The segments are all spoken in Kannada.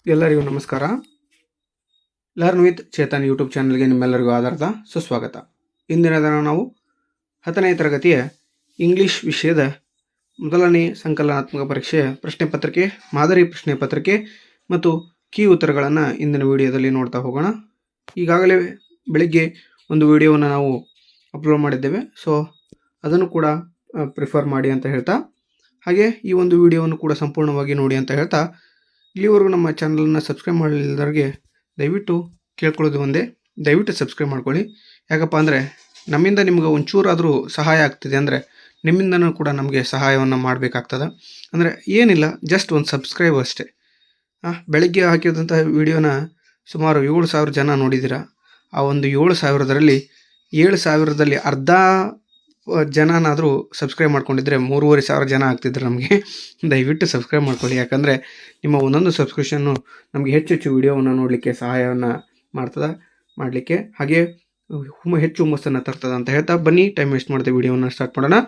ಎಲ್ಲರಿಗೂ ನಮಸ್ಕಾರ. ಲರ್ನ್ ವಿತ್ ಚೇತನ್ ಯೂಟ್ಯೂಬ್ ಚಾನಲ್ಗೆ ನಿಮ್ಮೆಲ್ಲರಿಗೂ ಆಧಾರದ ಸುಸ್ವಾಗತ. ಇಂದಿನ ದಿನ ನಾವು 10ನೇ ತರಗತಿಯ ಇಂಗ್ಲಿಷ್ ವಿಷಯದ ಮೊದಲನೇ ಸಂಕಲನಾತ್ಮಕ ಪರೀಕ್ಷೆಯ ಪ್ರಶ್ನೆ ಪತ್ರಿಕೆ, ಮಾದರಿ ಪ್ರಶ್ನೆ ಪತ್ರಿಕೆ ಮತ್ತು ಕೀ ಉತ್ತರಗಳನ್ನು ಇಂದಿನ ವಿಡಿಯೋದಲ್ಲಿ ನೋಡ್ತಾ ಹೋಗೋಣ. ಈಗಾಗಲೇ ಬೆಳಿಗ್ಗೆ ಒಂದು ವಿಡಿಯೋವನ್ನು ನಾವು ಅಪ್ಲೋಡ್ ಮಾಡಿದ್ದೇವೆ, ಸೊ ಅದನ್ನು ಕೂಡ ಪ್ರಿಫರ್ ಮಾಡಿ ಅಂತ ಹೇಳ್ತಾ, ಹಾಗೆ ಈ ಒಂದು ವಿಡಿಯೋವನ್ನು ಕೂಡ ಸಂಪೂರ್ಣವಾಗಿ ನೋಡಿ ಅಂತ ಹೇಳ್ತಾ, ಇಲ್ಲಿವರೆಗೂ ನಮ್ಮ ಚಾನಲನ್ನು ಸಬ್ಸ್ಕ್ರೈಬ್ ಮಾಡಲಿಲ್ಲದವರಿಗೆ ದಯವಿಟ್ಟು ಕೇಳ್ಕೊಳ್ಳೋದು ಒಂದೇ, ದಯವಿಟ್ಟು ಸಬ್ಸ್ಕ್ರೈಬ್ ಮಾಡ್ಕೊಳ್ಳಿ. ಯಾಕಪ್ಪ ಅಂದರೆ ನಮ್ಮಿಂದ ನಿಮ್ಗೆ ಒಂಚೂರಾದರೂ ಸಹಾಯ ಆಗ್ತಿದೆ ಅಂದರೆ ನಿಮ್ಮಿಂದನೂ ಕೂಡ ನಮಗೆ ಸಹಾಯವನ್ನು ಮಾಡಬೇಕಾಗ್ತದೆ. ಅಂದರೆ ಏನಿಲ್ಲ, ಜಸ್ಟ್ ಒಂದು ಸಬ್ಸ್ಕ್ರೈಬ್ ಅಷ್ಟೇ. ಬೆಳಗ್ಗೆ ಹಾಕಿದಂಥ ವಿಡಿಯೋನ ಸುಮಾರು 7,000 ಜನ ನೋಡಿದ್ದೀರ. ಆ ಒಂದು 7,000ರಲ್ಲಿ 7,000ದಲ್ಲಿ ಅರ್ಧ ಜನನಾದರೂ ಸಬ್ಸ್ಕ್ರೈಬ್ ಮಾಡ್ಕೊಂಡಿದ್ರೆ 3,500 ಜನ ಆಗ್ತಿದ್ರು ನಮಗೆ. ದಯವಿಟ್ಟು ಸಬ್ಸ್ಕ್ರೈಬ್ ಮಾಡ್ಕೊಳ್ಳಿ, ಯಾಕಂದರೆ ನಿಮ್ಮ ಒಂದೊಂದು ಸಬ್ಸ್ಕ್ರಿಪ್ಷನ್ನು ನಮಗೆ ಹೆಚ್ಚು ವಿಡಿಯೋವನ್ನು ನೋಡಲಿಕ್ಕೆ ಸಹಾಯವನ್ನು ಮಾಡಲಿಕ್ಕೆ, ಹಾಗೆ ಹೆಚ್ಚು ಹುಮ್ಮಸ್ಸನ್ನು ತರ್ತದೆ ಅಂತ ಹೇಳ್ತಾ, ಬನ್ನಿ ಟೈಮ್ ವೇಸ್ಟ್ ಮಾಡದೆ ವಿಡಿಯೋವನ್ನು ಸ್ಟಾರ್ಟ್ ಮಾಡೋಣ.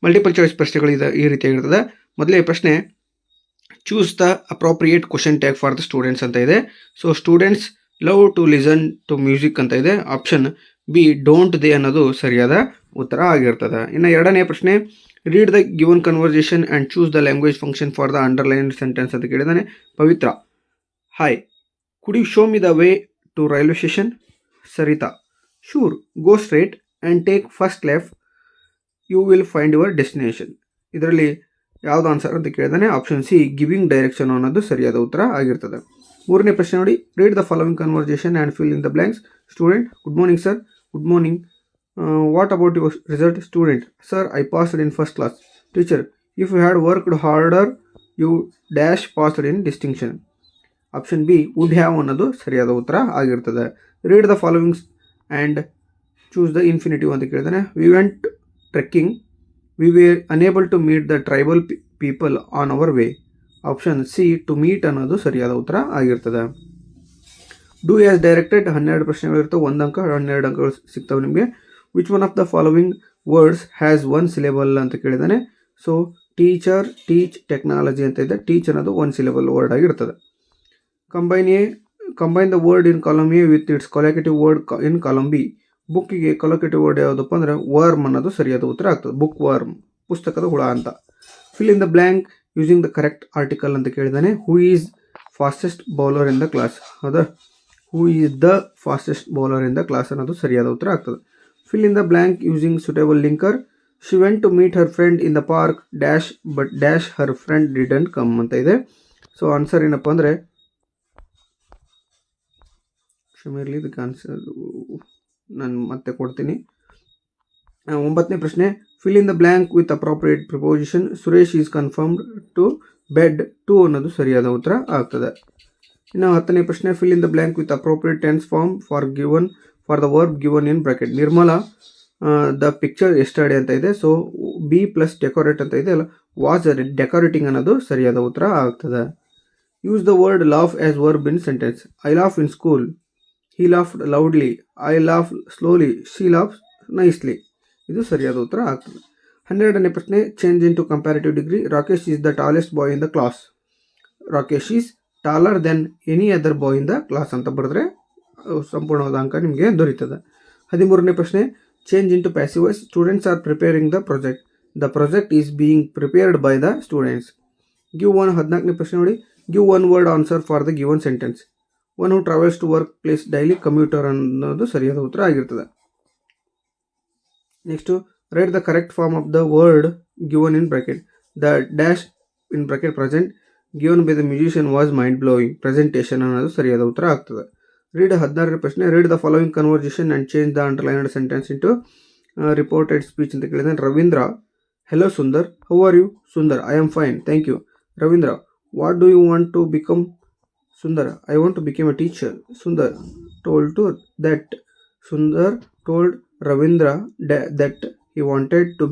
ಮಲ್ಟಿಪಲ್ ಚಾಯ್ಸ್ ಪ್ರಶ್ನೆಗಳು ಈ ರೀತಿಯಾಗಿರ್ತದೆ. ಮೊದಲೇ ಪ್ರಶ್ನೆ, choose the appropriate question tag for the students ಅಂತ ಇದೆ. So students love to listen to music ಅಂತ ಇದೆ. ಆಪ್ಷನ್ ಬಿ ಡೋಂಟ್ ದೇ ಅನ್ನೋದು ಸರಿಯಾದ ಉತ್ತರ ಆಗಿರ್ತದೆ. ಇನ್ನು ಎರಡನೇ ಪ್ರಶ್ನೆ, read the given conversation and choose the language function for the underline sentence ಅಂತ ಕೇಳಿದಾನೆ. Pavitra, hi, could you show me the way to railway station? Sarita, sure, go straight and take first left, you will find your destination. ಇದರಲ್ಲಿ ಯಾವುದು ಆನ್ಸರ್ ಅಂತ ಕೇಳಿದಾನೆ. ಆಪ್ಷನ್ ಸಿ ಗಿವಿಂಗ್ ಡೈರೆಕ್ಷನ್ ಅನ್ನೋದು ಸರಿಯಾದ ಉತ್ತರ ಆಗಿರ್ತದೆ. ಮೂರನೇ ಪ್ರಶ್ನೆ ನೋಡಿ, read the following conversation and fill in the blanks. Student, good morning sir. Good morning. What about your result? Student, sir, I passed in first class. Teacher, if you had worked harder, you dash passed in distinction. Option B would have ಅನ್ನೋದು ಸರಿಯಾದ ಉತ್ತರ ಆಗಿರ್ತದೆ. Read the followings and choose the infinitive ಅಂತ ಕೇಳಿದಾನೆ. We went trekking, we were unable to meet the tribal people on our way. Option C to meet ಅನ್ನೋದು ಸರಿಯಾದ ಉತ್ತರ ಆಗಿರ್ತದೆ. ಡೂ ಆಸ್ ಡೈರೆಕ್ಟೆಡ್ 12 ಪ್ರಶ್ನೆಗಳಿರ್ತವೆ, 1 ಅಂಕ 12 ಅಂಕಗಳು ಸಿಗ್ತವೆ ನಿಮಗೆ. Which one of the following words has 1 syllable ಅಂತ ಕೇಳಿದಾನೆ. ಸೊ ಟೀಚರ್, ಟೀಚ್, ಟೆಕ್ನಾಲಜಿ ಅಂತ ಇದೆ. ಟೀಚ್ ಅನ್ನೋದು 1 ಸಿಲೆಬಲ್ ವರ್ಡ್ ಆಗಿರ್ತದೆ. Combine the word in column A with its collocative word in column B. ಬುಕ್ಕಿಗೆ ಕೊಲೊಕೇಟಿವ್ ವರ್ಡ್ ಯಾವುದಪ್ಪ ಅಂದರೆ ವರ್ಮ್ ಅನ್ನೋದು ಸರಿಯಾದ ಉತ್ತರ ಆಗ್ತದೆ. ಬುಕ್ ವರ್ಮ್, ಪುಸ್ತಕದ ಹುಳ ಅಂತ. Fill in the blank using the correct article ಅಂತ ಕೇಳಿದಾನೆ. Who is fastest bowler in the class? ಹೌದಾ, who is the fastest bowler in the class ಅನ್ನೋದು ಸರಿಯಾದ ಉತ್ತರ ಆಗ್ತದೆ. Fill in the blank using suitable linker. She went to meet her friend in the park dash but dash her friend didn't come ಅಂತ ಇದೆ. ಸೊ ಆನ್ಸರ್ ಏನಪ್ಪ ಅಂದರೆ, ಕ್ಷಮಿರಲಿ, ಇದಕ್ಕೆ ಆನ್ಸರ್ ನಾನು ಮತ್ತೆ ಕೊಡ್ತೀನಿ. 9ನೇ ಪ್ರಶ್ನೆ, fill in the blank with appropriate preposition. Suresh is confirmed to bed to ಅನ್ನೋದು ಸರಿಯಾದ ಉತ್ತರ ಆಗ್ತದೆ. ಇನ್ನು 10ನೇ ಪ್ರಶ್ನೆ, fill in the blank with appropriate tense form for the verb given in bracket. Nirmala the picture yesterday ಅಂತ ಇದೆ. ಸೊ ಬಿ ಪ್ಲಸ್ ಡೆಕೋರೇಟ್ ಅಂತ ಇದೆ ಅಲ್ಲ, ವಾಸ್ ಡೆಕೋರೇಟಿಂಗ್ ಅನ್ನೋದು ಸರಿಯಾದ ಉತ್ತರ ಆಗ್ತದೆ. Use the word laugh as verb in sentence. I laugh in school, he laughed loudly, I laugh slowly, she laugh nicely. ಇದು ಸರಿಯಾದ ಉತ್ತರ ಆಗ್ತದೆ. 12ನೇ ಪ್ರಶ್ನೆ, change into comparative degree. Rakesh is the tallest boy in the class. Rakesh is taller than any other boy in the class ಅಂತ ಬರೆದ್ರೆ ಸಂಪೂರ್ಣವಾದ ಅಂಕ ನಿಮಗೆ ದೊರೀತದೆ. 13ನೇ ಪ್ರಶ್ನೆ, change into passive voice. Students are preparing the project. The project is being prepared by the students. Give one. 14ನೇ ಪ್ರಶ್ನೆ ನೋಡಿ, give 1 word answer for the given sentence. One who travels to work place daily, commuter ಅನ್ನೋದು ಸರಿಯಾದ ಉತ್ತರ ಆಗಿರ್ತದೆ. Next, write the correct form of the word given in bracket. The dash in bracket present given by the musician was mind blowing. Presentation ಅನ್ನೋದು ಸರಿಯಾದ ಉತ್ತರ ಆಗ್ತದೆ. ರೀಡ್ 16ನೇ ಪ್ರಶ್ನೆ, read the following conversation and change the underlined sentence into reported speech ಅಂತ ಕೇಳಿದಾನೆ. Ravindra, hello Sundar, how are you? Sundar, I am fine, thank you. Ravindra, what do you want to become? Sundar, I want to become a teacher. Sundar told Ravindra that he wanted to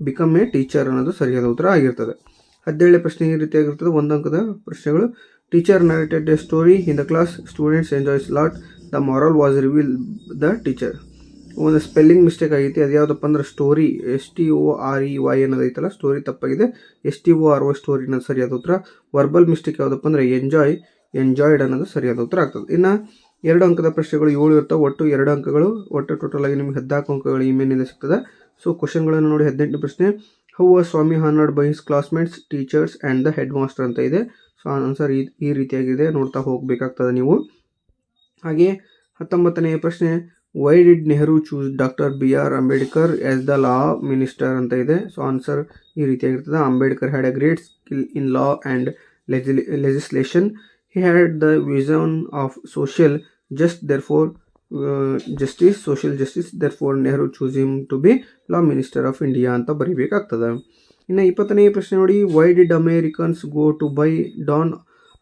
become a teacher ಅನ್ನೋದು ಸರಿಯಾದ ಉತ್ತರ ಆಗಿರ್ತದೆ. 17ನೇ ಪ್ರಶ್ನೆ ಈ ರೀತಿಯಾಗಿರ್ತದೆ, 1 ಅಂಕದ ಪ್ರಶ್ನೆಗಳು. Teacher narrated A story in the class. Students enjoys lot. The moral was reveal the teacher. ಒಂದು ಸ್ಪೆಲ್ಲಿಂಗ್ ಮಿಸ್ಟೇಕ್ ಆಗೈತಿ. ಅದು ಯಾವುದಪ್ಪ ಅಂದ್ರೆ ಸ್ಟೋರಿ STOREY ಅನ್ನೋದೈತಲ್ಲ, ಸ್ಟೋರಿ ತಪ್ಪಾಗಿದೆ. STORO ಸ್ಟೋರಿ ಅನ್ನೋದು ಸರಿಯಾದ ಉತ್ತರ. ವರ್ಬಲ್ ಮಿಸ್ಟೇಕ್ ಯಾವುದಪ್ಪ ಅಂದರೆ ಎಂಜಾಯ್ಡ್ ಅನ್ನೋದು ಸರಿಯಾದ ಉತ್ತರ ಆಗ್ತದೆ. ಇನ್ನು 2 ಅಂಕದ ಪ್ರಶ್ನೆಗಳು 7 ಇರ್ತಾವೆ. ಒಟ್ಟು 2 ಅಂಕಗಳು, ಒಟ್ಟು ಟೋಟಲ್ ಆಗಿ ನಿಮಗೆ 14 ಅಂಕಗಳು ಈ ಮೇಲಿಂದ ಸಿಗ್ತದೆ. ಸೊ ಕ್ವಶನ್ಗಳನ್ನು ನೋಡಿ. 18ನೇ ಪ್ರಶ್ನೆ, how was Swami honoured by his classmates, teachers and the head master ಅಂತ ಇದೆ. ಸೊ ಆನ್ಸರ್ ಈ ರೀತಿಯಾಗಿದೆ, ನೋಡ್ತಾ ಹೋಗಬೇಕಾಗ್ತದೆ ನೀವು. ಹಾಗೆ 19ನೇ ಪ್ರಶ್ನೆ, why did Nehru choose doctor BR Ambedkar as the law minister ಅಂತ ಇದೆ. ಸೊ ಆನ್ಸರ್ ಈ ರೀತಿಯಾಗಿರ್ತದೆ. Ambedkar had a great skill in law and legislation. He had the vision of social justice, therefore Nehru chose him to be law minister of India ಅಂತ ಬರೀಬೇಕಾಗ್ತದೆ. ಇನ್ನು 20ನೇ ಪ್ರಶ್ನೆ ನೋಡಿ, why did Americans go to buy Don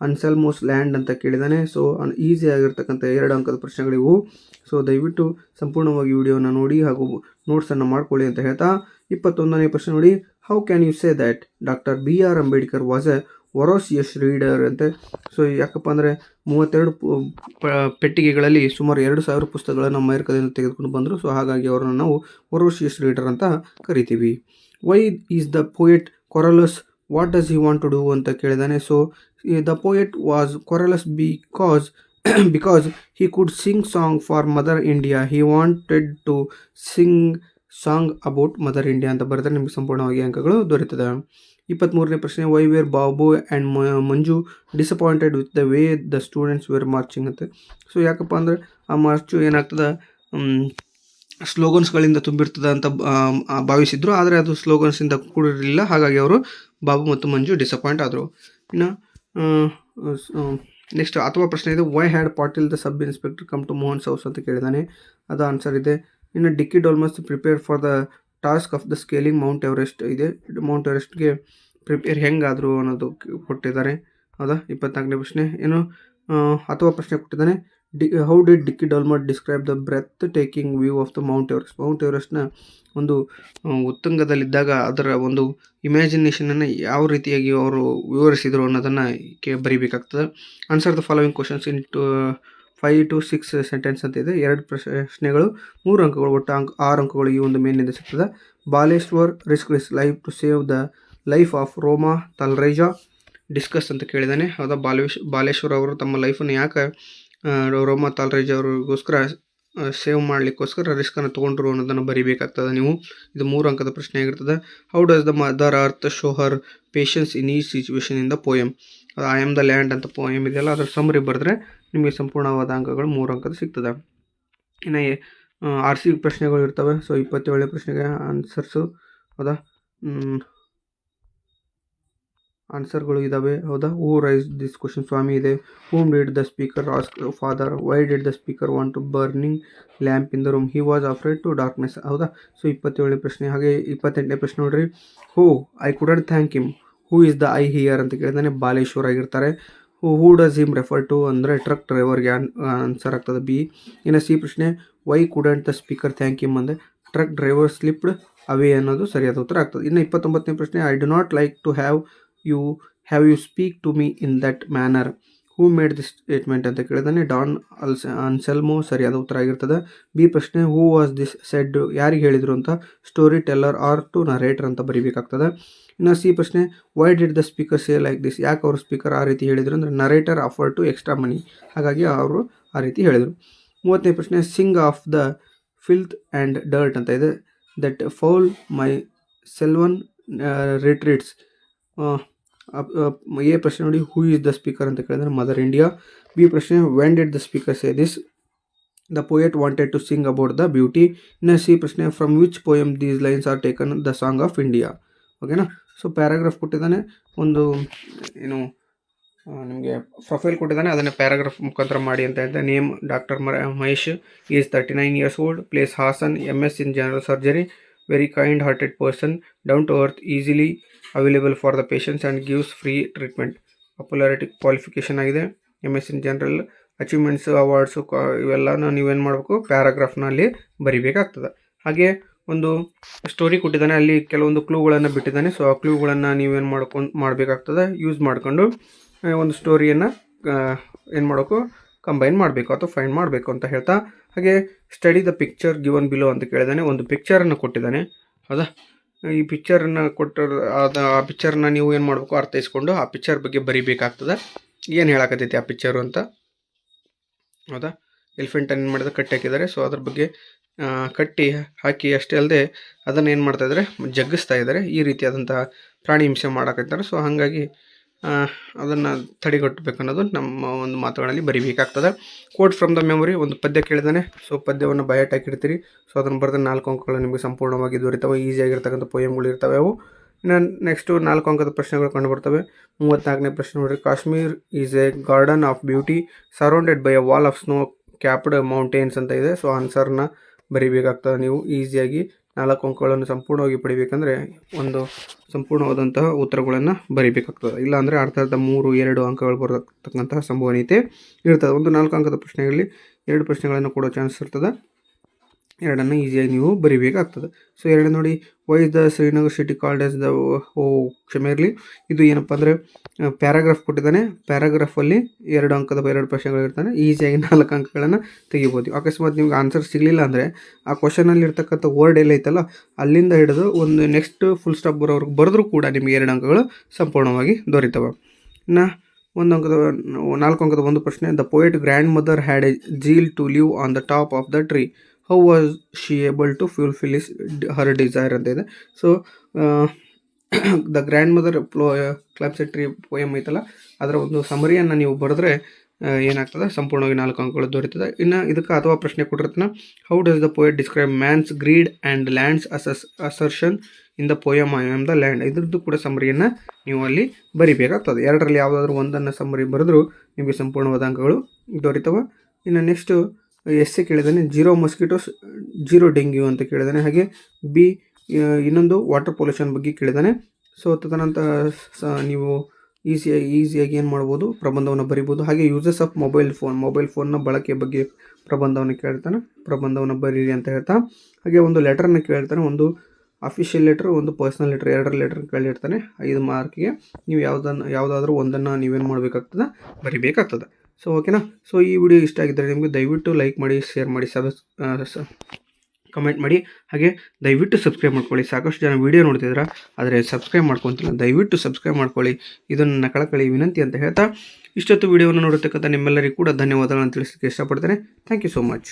Anselmo's land ಅಂತ ಕೇಳಿದಾನೆ. ಸೊ ಈಸಿ ಆಗಿರ್ತಕ್ಕಂಥ 2 ಅಂಕದ ಪ್ರಶ್ನೆಗಳಿವು. ಸೊ ದಯವಿಟ್ಟು ಸಂಪೂರ್ಣವಾಗಿ ವಿಡಿಯೋನ ನೋಡಿ ಹಾಗೂ ನೋಟ್ಸನ್ನು ಮಾಡ್ಕೊಳ್ಳಿ ಅಂತ ಹೇಳ್ತಾ, 21ನೇ ಪ್ರಶ್ನೆ ನೋಡಿ, how can you say that doctor BR Ambedkar was a voracious reader ಅಂತೆ. ಸೊ ಯಾಕಪ್ಪ ಅಂದರೆ 32 ಪೆಟ್ಟಿಗೆಗಳಲ್ಲಿ ಸುಮಾರು 2000 ಪುಸ್ತಕಗಳನ್ನು ಅಮೆರಿಕದಿಂದ ತೆಗೆದುಕೊಂಡು ಬಂದರು. ಸೊ ಹಾಗಾಗಿ ಅವರನ್ನು ನಾವು ವೊರಾಸಿಯಸ್ ರೀಡರ್ ಅಂತ ಕರಿತೀವಿ. Why is the poet careless, what does he want to do ಅಂತ ಕೇಳಿದಾನೆ. So the poet was careless because he could sing song for Mother India. He wanted to sing song about Mother India ಅಂತ ಬರೆದರೆ ನಿಮಗೆ ಸಂಪೂರ್ಣವಾಗಿ ಅಂಕಗಳು ದೊರೆಯುತ್ತದೆ. 23ನೇ ಪ್ರಶ್ನೆ, why were Babu and Manju disappointed with the way the students were marching ಅಂತ. ಸೊ ಯಾಕಪ್ಪ ಅಂದರೆ ಆ ಮಾರ್ಚು ಏನಾಗ್ತದೆ, ಸ್ಲೋಗನ್ಸ್ಗಳಿಂದ ತುಂಬಿರ್ತದೆ ಅಂತ ಭಾವಿಸಿದ್ರು. ಆದರೆ ಅದು ಸ್ಲೋಗನ್ಸಿಂದ ಕೂಡಿರಲಿಲ್ಲ. ಹಾಗಾಗಿ ಅವರು ಬಾಬು ಮತ್ತು ಮಂಜು ಡಿಸಪಾಯಿಂಟ್ ಆದರು. ಇನ್ನು ನೆಕ್ಸ್ಟ್ ಅಥವಾ ಪ್ರಶ್ನೆ ಇದೆ, why had Patil the sub inspector come to Mohan's house ಅಂತ ಕೇಳಿದಾನೆ. ಅದು ಆನ್ಸರ್ ಇದೆ. ಇನ್ನು Dicky Dolma's prepare for the task of the scaling Mount Everest ಇದೆ. ಮೌಂಟ್ ಎವರೆಸ್ಟ್ಗೆ ಪ್ರಿಪೇರ್ ಹೆಂಗಾದರು ಅನ್ನೋದು ಕೊಟ್ಟಿದ್ದಾರೆ. ಹೌದಾ. 24ನೇ ಪ್ರಶ್ನೆ ಏನು ಅಥವಾ ಪ್ರಶ್ನೆ ಕೊಟ್ಟಿದ್ದಾನೆ, how did Dicky Dolmas describe the breathtaking view of the Mount Everest. Mount ಎವರೆಸ್ಟ್ನ ಒಂದು ಉತ್ತುಂಗದಲ್ಲಿದ್ದಾಗ ಅದರ ಒಂದು ಇಮ್ಯಾಜಿನೇಷನನ್ನು ಯಾವ ರೀತಿಯಾಗಿ ಅವರು ವಿವರಿಸಿದರು ಅನ್ನೋದನ್ನು ಬರೀಬೇಕಾಗ್ತದೆ. Answer the following questions in 5 to 6 sentences ಅಂತ ಇದೆ. 2 ಪ್ರಶ್ನೆಗಳು 3 ಅಂಕಗಳು, ಒಟ್ಟು 6 ಅಂಕಗಳು ಈ ಒಂದು ಮೇಲಿನಿಂದ ಸಿಗ್ತದೆ. Baleshwar risk his life to save the life of Roma Talreja discuss ಅಂತ ಕೇಳಿದ್ದಾನೆ. ಹೌದಾ. ಬಾಲೇಶ್ವರ್ ಅವರು ತಮ್ಮ ಲೈಫನ್ನು ಯಾಕೆ ರೋಮಾ ತಾಲ್ರೇಜ್ ಅವ್ರಿಗೋಸ್ಕರ ಸೇವ್ ಮಾಡಲಿಕ್ಕೋಸ್ಕರ ರಿಸ್ಕನ್ನು ತೊಗೊಂಡ್ರು ಅನ್ನೋದನ್ನು ಬರೀಬೇಕಾಗ್ತದೆ ನೀವು. ಇದು 3 ಅಂಕದ ಪ್ರಶ್ನೆ ಆಗಿರ್ತದೆ. How does the mother earth show her patience in ಈ situation in the poem. I am the land ಅಂತ ಪೋಯಮ್ ಇದೆಯಲ್ಲ, ಅದರ ಸಮ್ಮರಿ ಬರೆದ್ರೆ ನಿಮಗೆ ಸಂಪೂರ್ಣವಾದ ಅಂಕಗಳು 3 ಅಂಕದ ಸಿಗ್ತದೆ. ಇನ್ನು RC ಪ್ರಶ್ನೆಗಳು ಇರ್ತವೆ. ಸೊ 27ನೇ ಪ್ರಶ್ನೆಗೆ ಆನ್ಸರ್ಸು. ಹೌದಾ. ಆನ್ಸರ್ಗಳು ಇದ್ದಾವೆ. ಹೌದಾ. Who raise this question Swami ಇದೆ. Whom did the speaker ask father, why did the speaker want to burning lamp in the room, he was afraid to darkness. ಹೌದಾ. ಸೊ 27ನೇ ಪ್ರಶ್ನೆ. ಹಾಗೆ 28ನೇ ಪ್ರಶ್ನೆ ನೋಡ್ರಿ, who I couldn't thank him, who is the I here ಅಂತ ಕೇಳಿದಾನೆ. ಬಾಲೇಶ್ವರ್ ಆಗಿರ್ತಾರೆ. Who does him refer to ಅಂದರೆ ಟ್ರಕ್ ಡ್ರೈವರ್ಗೆ ಆನ್ಸರ್ ಆಗ್ತದೆ ಬಿ. ಇನ್ನು C ಪ್ರಶ್ನೆ, why couldn't the speaker thank him ಅಂದರೆ ಟ್ರಕ್ ಡ್ರೈವರ್ ಸ್ಲಿಪ್ಡ್ ಅವೇ ಅನ್ನೋದು ಸರಿಯಾದ ಉತ್ತರ ಆಗ್ತದೆ. ಇನ್ನು 29ನೇ ಪ್ರಶ್ನೆ, I do not like to have you speak to me in that manner, who made this statement ಅಂತ ಕೇಳಿದಾನೆ. ಡಾನ್ ಅನ್ಸೆಲ್ಮೋ ಸರಿಯಾದ ಉತ್ತರ ಆಗಿರ್ತದೆ. B ಪ್ರಶ್ನೆ, ಹೂ ವಾಸ್ ದಿಸ್ ಸೆಡ್, ಯಾರಿಗೆ ಹೇಳಿದರು ಅಂತ storyteller or to narrator ಅಂತ ಬರೀಬೇಕಾಗ್ತದೆ. ಇನ್ನು C ಪ್ರಶ್ನೆ, why did the speaker say like this, ಯಾಕೆ ಅವರು ಸ್ಪೀಕರ್ ಆ ರೀತಿ ಹೇಳಿದರು ಅಂದರೆ narrator offer to extra money, ಹಾಗಾಗಿ ಅವರು ಆ ರೀತಿ ಹೇಳಿದರು. 30ನೇ ಪ್ರಶ್ನೆ, sing of the filth and dirt ಅಂತ ಇದೆ. That foul my sylvan retreats. A ಪ್ರಶ್ನೆ ನೋಡಿ, ಹೂ ಇಸ್ ದ ಸ್ಪೀಕರ್ ಅಂತ ಕೇಳಿದ್ರೆ ಮದರ್ ಇಂಡಿಯಾ. B ಪ್ರಶ್ನೆ, when did the speaker say this, the poet wanted to sing about the beauty. ಇನ್ನು C ಪ್ರಶ್ನೆ, from which poem these lines are taken the song of India. ಓಕೆನಾ. ಸೊ ಪ್ಯಾರಾಗ್ರಾಫ್ ಕೊಟ್ಟಿದ್ದಾನೆ, ಒಂದು ಏನು ನಿಮಗೆ ಪ್ರೊಫೈಲ್ ಕೊಟ್ಟಿದ್ದಾನೆ, ಅದನ್ನು ಪ್ಯಾರಾಗ್ರಾಫ್ ಮುಖಾಂತರ ಮಾಡಿ ಅಂತ ಹೇಳ್ತಾರೆ. Name doctor Mahesh, is 39 years old, place Hassan, MS in general surgery, very kind hearted person, down to earth, easily available for the patients and gives free treatment. Popularity qualification ಆಗಿದೆ, MS in general, achievements awards ಇವೆಲ್ಲನೂ ನೀವೇನು ಮಾಡಬೇಕು, ಪ್ಯಾರಾಗ್ರಾಫ್ನಲ್ಲಿ ಬರಿಬೇಕಾಗ್ತದೆ. ಹಾಗೆ ಒಂದು ಸ್ಟೋರಿ ಕೊಟ್ಟಿದ್ದಾನೆ, ಅಲ್ಲಿ ಕೆಲವೊಂದು ಕ್ಲೂಗಳನ್ನು ಬಿಟ್ಟಿದ್ದಾನೆ. ಸೊ ಆ ಕ್ಲೂಗಳನ್ನು ನೀವೇನು ಮಾಡಬೇಕಾಗ್ತದೆ, ಯೂಸ್ ಮಾಡಿಕೊಂಡು ಒಂದು ಸ್ಟೋರಿಯನ್ನು ಏನು ಮಾಡಬೇಕು, ಕಂಬೈನ್ ಮಾಡಬೇಕು ಅಥವಾ ಫೈಂಡ್ ಮಾಡಬೇಕು ಅಂತ ಹೇಳ್ತಾ, ಹಾಗೆ study the picture given below ಅಂತ ಕೇಳಿದಾನೆ. ಒಂದು ಪಿಕ್ಚರನ್ನು ಕೊಟ್ಟಿದ್ದಾನೆ, ಹೌದಾ. ಈ ಪಿಕ್ಚರನ್ನು ಆ ಪಿಕ್ಚರ್ನ ನೀವು ಏನು ಮಾಡಬೇಕು, ಅರ್ಥೈಸ್ಕೊಂಡು ಆ ಪಿಕ್ಚರ್ ಬಗ್ಗೆ ಬರಿಬೇಕಾಗ್ತದೆ. ಏನು ಹೇಳಕತ್ತೈತಿ ಆ ಪಿಕ್ಚರು ಅಂತ, ಹೌದಾ. ಎಲಿಫೆಂಟನ್ನು ಏನು ಮಾಡಿದ್ರೆ ಕಟ್ಟಿ ಹಾಕಿದ್ದಾರೆ. ಸೊ ಅದ್ರ ಬಗ್ಗೆ ಕಟ್ಟಿ ಹಾಕಿ ಅಷ್ಟೇ ಅಲ್ಲದೆ ಅದನ್ನು ಏನು ಮಾಡ್ತಾಯಿದ್ದಾರೆ, ಜಗ್ಗಿಸ್ತಾ ಇದ್ದಾರೆ. ಈ ರೀತಿಯಾದಂತಹ ಪ್ರಾಣಿ ಹಿಂಸೆ ಮಾಡಕತ್ತಾರೆ. ಸೊ ಹಾಗಾಗಿ ಅದನ್ನು ತಡೆಗಟ್ಟಬೇಕು ಅನ್ನೋದು ನಮ್ಮ ಒಂದು ಮಾತುಗಳಲ್ಲಿ ಬರಿಬೇಕಾಗ್ತದೆ. ಕೋಟ್ ಫ್ರಮ್ ದ ಮೆಮೊರಿ, ಒಂದು ಪದ್ಯ ಕೇಳಿದಾನೆ. ಸೊ ಪದ್ಯವನ್ನು ಬಯಾಟ್ ಹಾಕಿರ್ತೀರಿ. ಸೊ ಅದನ್ನು ಬರೆದ 4 ಅಂಕಗಳು ನಿಮಗೆ ಸಂಪೂರ್ಣವಾಗಿ ದೊರೀತವೆ. ಈಸಿಯಾಗಿರ್ತಕ್ಕಂಥ ಪೋಯಮ್ಗಳು ಇರ್ತವೆ ಅವು. ಇನ್ನು ನೆಕ್ಸ್ಟು 4 ಅಂಕದ ಪ್ರಶ್ನೆಗಳು ಕಂಡು ಬರ್ತವೆ. 34ನೇ ಪ್ರಶ್ನೆ ನೋಡಿರಿ. Kashmir is A garden of beauty surrounded by A wall of snow capped mountains ಅಂತ ಇದೆ. ಸೊ ಆನ್ಸರ್ನ ಬರಿಬೇಕಾಗ್ತದೆ. ನೀವು ಈಸಿಯಾಗಿ 4 ಅಂಕಗಳನ್ನು ಸಂಪೂರ್ಣವಾಗಿ ಪಡಿಬೇಕಂದ್ರೆ ಒಂದು ಸಂಪೂರ್ಣವಾದಂತಹ ಉತ್ತರಗಳನ್ನು ಬರಿಬೇಕಾಗ್ತದೆ. ಇಲ್ಲಾಂದರೆ ಅರ್ಧ 3-2 ಅಂಕಗಳು ಬರತಕ್ಕಂತಹ ಸಂಭವನೀಯತೆ ಇರ್ತದೆ. ಒಂದು 4 ಅಂಕದ ಪ್ರಶ್ನೆಗಳಲ್ಲಿ 2 ಪ್ರಶ್ನೆಗಳನ್ನು ಕೊಡೋ ಚಾನ್ಸ್ ಇರ್ತದೆ. 2ಅನ್ನು ಈಸಿಯಾಗಿ ನೀವು ಬರಿಬೇಕಾಗ್ತದೆ. ಸೊ 2 ನೋಡಿ, why the Srinagar city called as the ಕ್ಷಮೆ ಇರಲಿ. ಇದು ಏನಪ್ಪ ಅಂದರೆ ಪ್ಯಾರಾಗ್ರಾಫ್ ಕೊಟ್ಟಿದ್ದಾನೆ. ಪ್ಯಾರಾಗ್ರಾಫಲ್ಲಿ 2 ಅಂಕದ 2 ಪ್ರಶ್ನೆಗಳಿರ್ತಾನೆ. ಈಸಿಯಾಗಿ 4 ಅಂಕಗಳನ್ನು ತೆಗಿಬೋದು. ಅಕಸ್ಮಾತ್ ನಿಮ್ಗೆ ಆನ್ಸರ್ ಸಿಗಲಿಲ್ಲ ಅಂದರೆ ಆ ಕ್ವಶನಲ್ಲಿ ಇರ್ತಕ್ಕಂಥ ವರ್ಡ್ ಎಲ್ಲ ಐತಲ್ಲ ಅಲ್ಲಿಂದ ಹಿಡಿದು ಒಂದು ನೆಕ್ಸ್ಟ್ ಫುಲ್ ಸ್ಟಾಪ್ ಬರೋವ್ರಿಗೆ ಬರೆದ್ರೂ ಕೂಡ ನಿಮಗೆ 2 ಅಂಕಗಳು ಸಂಪೂರ್ಣವಾಗಿ ದೊರೀತವೆ. ಇನ್ನು 4 ಅಂಕದ ಒಂದು ಪ್ರಶ್ನೆ. The poet grand mother had a zeal to live on the top of the tree. How was she able to fulfil her desire ಅಂತ ಇದೆ. So the grand mother climbs a tree poem ಐತಲ್ಲ ಅದರ ಒಂದು ಸಮರಿಯನ್ನು ನೀವು ಬರೆದ್ರೆ ಏನಾಗ್ತದೆ, ಸಂಪೂರ್ಣವಾಗಿ 4 ಅಂಕಗಳು ದೊರೀತದೆ. ಇನ್ನು ಇದಕ್ಕೆ ಅಥವಾ ಪ್ರಶ್ನೆ ಕೊಟ್ಟಿರ್ತಾನೆ. How does the poet describe man's greed and land's assertion in the poem I am the land. ಇದ್ರದ್ದು ಕೂಡ ಸಮರಿಯನ್ನು ನೀವು ಅಲ್ಲಿ ಬರಿಬೇಕಾಗ್ತದೆ. 2ರಲ್ಲಿ ಯಾವುದಾದ್ರೂ ಒಂದನ್ನು ಸಮರಿ ಬರೆದ್ರೂ ನಿಮಗೆ ಸಂಪೂರ್ಣವಾದ ಅಂಕಗಳು ದೊರೀತವೆ. ಇನ್ನು ನೆಕ್ಸ್ಟು ಎಸ್ಸೆ ಕೇಳಿದ್ದಾನೆ. 0 ಮಸ್ಕಿಟೋಸ್ 0 ಡೆಂಗ್ಯೂ ಅಂತ ಕೇಳಿದ್ದಾನೆ. ಹಾಗೆ ಇನ್ನೊಂದು ವಾಟರ್ ಪೊಲ್ಯೂಷನ್ ಬಗ್ಗೆ ಕೇಳಿದ್ದಾನೆ. ಸೊ ತದನಂತರ ನೀವು ಈಸಿಯಾಗಿ ಏನು ಮಾಡ್ಬೋದು, ಪ್ರಬಂಧವನ್ನು ಬರಿಬೋದು. ಹಾಗೆ ಯೂಸಸ್ ಆಫ್ ಮೊಬೈಲ್ ಫೋನ್ನ ಬಳಕೆ ಬಗ್ಗೆ ಪ್ರಬಂಧವನ್ನು ಕೇಳ್ತಾನೆ. ಪ್ರಬಂಧವನ್ನು ಬರೀರಿ ಅಂತ ಹೇಳ್ತಾ, ಹಾಗೆ ಒಂದು ಲೆಟರನ್ನು ಕೇಳ್ತಾನೆ. ಒಂದು ಅಫಿಷಿಯಲ್ ಲೆಟ್ರ್, ಒಂದು ಪರ್ಸ್ನಲ್ ಲೆಟ್ರ್, 2 ಲೆಟ್ರ್ ಕೇಳಿರ್ತಾನೆ. 5 ಮಾರ್ಕಿಗೆ ನೀವು ಯಾವುದಾದ್ರೂ ಒಂದನ್ನು ನೀವೇನು ಮಾಡಬೇಕಾಗ್ತದೆ, ಬರಿಬೇಕಾಗ್ತದೆ. ಸೊ ಓಕೆನಾ. ಸೊ ಈ ವಿಡಿಯೋ ಇಷ್ಟ ಆಗಿದ್ದರೆ ನಿಮಗೆ ದಯವಿಟ್ಟು ಲೈಕ್ ಮಾಡಿ, ಶೇರ್ ಮಾಡಿ, ಕಮೆಂಟ್ ಮಾಡಿ. ಹಾಗೆ ದಯವಿಟ್ಟು ಸಬ್ಸ್ಕ್ರೈಬ್ ಮಾಡ್ಕೊಳ್ಳಿ. ಸಾಕಷ್ಟು ಜನ ವೀಡಿಯೋ ನೋಡ್ತಿದ್ದೀರಾ ಆದರೆ ಸಬ್ಸ್ಕ್ರೈಬ್ ಮಾಡ್ಕೊತಿಲ್ಲ. ದಯವಿಟ್ಟು ಸಬ್ಸ್ಕ್ರೈಬ್ ಮಾಡ್ಕೊಳ್ಳಿ. ಇದು ನನ್ನ ಕಳಕಳಿ ವಿನಂತಿ ಅಂತ ಹೇಳ್ತಾ, ಇಷ್ಟೊತ್ತು ವೀಡಿಯೋವನ್ನು ನೋಡಿರ್ತಕ್ಕಂಥ ನಿಮ್ಮೆಲ್ಲರಿಗೂ ಕೂಡ ಧನ್ಯವಾದಗಳನ್ನು ತಿಳಿಸಲಿಕ್ಕೆ ಇಷ್ಟಪಡ್ತೇನೆ. Thank you so much.